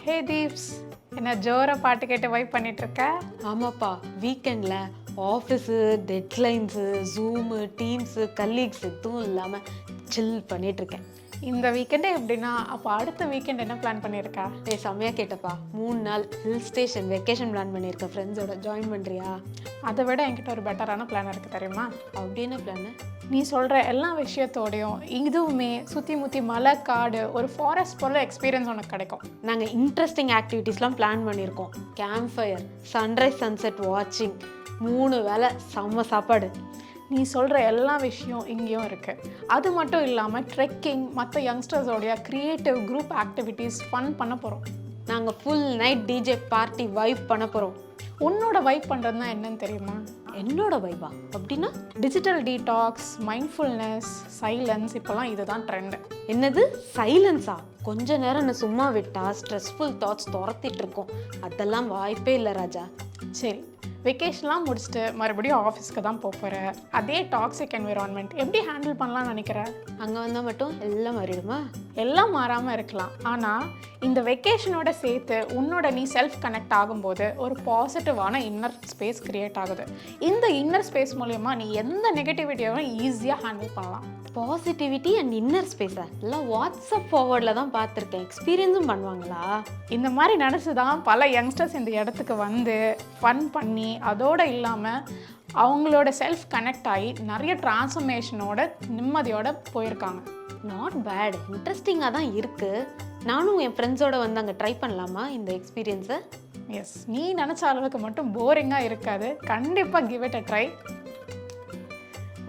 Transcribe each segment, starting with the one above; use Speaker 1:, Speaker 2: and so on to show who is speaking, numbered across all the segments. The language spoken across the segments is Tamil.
Speaker 1: ஹே தீப்ஸ், என்ன ஜோரா பாட்டு கேட்டு வைப் பண்ணிட்டு இருக்க?
Speaker 2: ஆமாப்பா, வீக்கெண்டில் ஆஃபீஸு, டெட்லைன்ஸு, ஜூமு, டீம்ஸு, கலீக்ஸ் எதுவும் இல்லாமல் சில் பண்ணிகிட்ருக்கேன்.
Speaker 1: இந்த வீக்கெண்டே எப்படின்னா, அப்போ அடுத்த வீக்கெண்ட் என்ன பிளான் பண்ணியிருக்கா?
Speaker 2: செம்மையாக கேட்டப்பா. 3 நாள் ஹில் ஸ்டேஷன் வெக்கேஷன் பிளான் பண்ணியிருக்கேன். ஃப்ரெண்ட்ஸோட ஜாயின் பண்ணுறியா?
Speaker 1: அதை விட என்கிட்ட ஒரு பெட்டரான பிளான் இருக்குது தெரியுமா?
Speaker 2: அப்படி என்ன பிளானு?
Speaker 1: நீ சொல்கிற எல்லா விஷயத்தோடையும் இதுவுமே சுற்றி முற்றி மலை, காடு, ஒரு ஃபாரஸ்ட் போல எக்ஸ்பீரியன்ஸ் உனக்கு கிடைக்கும்.
Speaker 2: நாங்கள் இன்ட்ரெஸ்டிங் ஆக்டிவிட்டீஸ்லாம் பிளான் பண்ணியிருக்கோம். கேம்ப் ஃபயர், சன்ரைஸ் சன்செட் வாட்சிங், 3 வேளை செம்ம சாப்பாடு.
Speaker 1: நீ சொல்கிற எல்லா விஷயம் இங்கேயும் இருக்குது. அது மட்டும் இல்லாமல் ட்ரெக்கிங், மற்ற யங்ஸ்டர்ஸோடைய க்ரியேட்டிவ் குரூப் ஆக்டிவிட்டீஸ் ஃபன் பண்ண போகிறோம்.
Speaker 2: நாங்கள் full night DJ party vibe பண்ண போகிறோம்.
Speaker 1: உன்னோட வைப் பண்ணுறதுனா என்னன்னு தெரியுமா?
Speaker 2: என்னோட வைபா? அப்படின்னா
Speaker 1: டிஜிட்டல் டீடாக்ஸ், மைண்ட்ஃபுல்னஸ், சைலன்ஸ், இப்போலாம் இதுதான் ட்ரெண்டு.
Speaker 2: என்னது சைலன்ஸா? கொஞ்ச நேரம் என்ன சும்மா விட்டா ஸ்ட்ரெஸ்ஃபுல் தாட்ஸ் துரத்திட்டு இருக்கோம். அதெல்லாம் வாய்ப்பே இல்லை ராஜா.
Speaker 1: சரி, வெக்கேஷன்லாம் முடிச்சுட்டு மறுபடியும் ஆஃபீஸ்க்கு தான் போகிற. அதே டாக்ஸிக் என்விரான்மெண்ட் எப்படி ஹேண்டில் பண்ணலாம்னு நினைக்கிற?
Speaker 2: அங்கே வந்தால் மட்டும் எல்லாம் மாறிடுமா?
Speaker 1: எல்லாம் மாறாமல் இருக்கலாம். ஆனால் இந்த வெக்கேஷனோட சேர்த்து உன்னோட நீ செல்ஃப் கனெக்ட் ஆகும்போது ஒரு பாசிட்டிவான இன்னர் ஸ்பேஸ் க்ரியேட் ஆகுது. இந்த இன்னர் ஸ்பேஸ் மூலயமா நீ எந்த நெகட்டிவிட்டியும் ஈஸியாக ஹேண்டில் பண்ணலாம்.
Speaker 2: பாசிட்டிவிட்டி அண்ட் இன்னர் ஸ்பேஸா? எல்லாம் வாட்ஸ்அப் ஃபார்வர்டில் தான் பார்த்துருக்கேன். எக்ஸ்பீரியன்ஸும் பண்ணுவாங்களா?
Speaker 1: இந்த மாதிரி நினச்சி தான் பல யங்ஸ்டர்ஸ் இந்த இடத்துக்கு வந்து ஃபன் பண்ணி, அதோடு இல்லாமல் அவங்களோட செல்ஃப் கனெக்ட் ஆகி நிறைய டிரான்ஸ்ஃபர்மேஷனோட நிம்மதியோட போயிருக்காங்க.
Speaker 2: நாட் பேட், இன்ட்ரெஸ்டிங்காக தான் இருக்குது. நானும் என் ஃப்ரெண்ட்ஸோட வந்து அங்கே ட்ரை பண்ணலாமா இந்த எக்ஸ்பீரியன்ஸை?
Speaker 1: எஸ், நீ நினச்ச அளவுக்கு மட்டும் போரிங்காக இருக்காது. கண்டிப்பாக கிவ் இட் அ ட்ரை.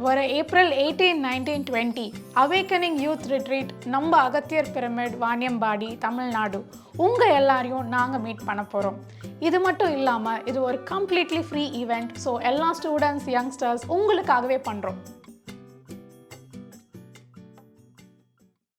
Speaker 1: வர ஏப்ரல் 18, 19, 20 அவேக்கனிங் யூத் ரிட்ரீட் நம்ம அகத்தியர் பிரமிட், வாணியம்பாடி, தமிழ்நாடு. உங்கள் எல்லாரையும் நாங்கள் மீட் பண்ண போகிறோம். இது மட்டும் இல்லாமல் இது ஒரு கம்ப்ளீட்லி ஃப்ரீ ஈவெண்ட். ஸோ எல்லா ஸ்டூடெண்ட்ஸ், யங்ஸ்டர்ஸ் உங்களுக்காகவே பண்ணுறோம்.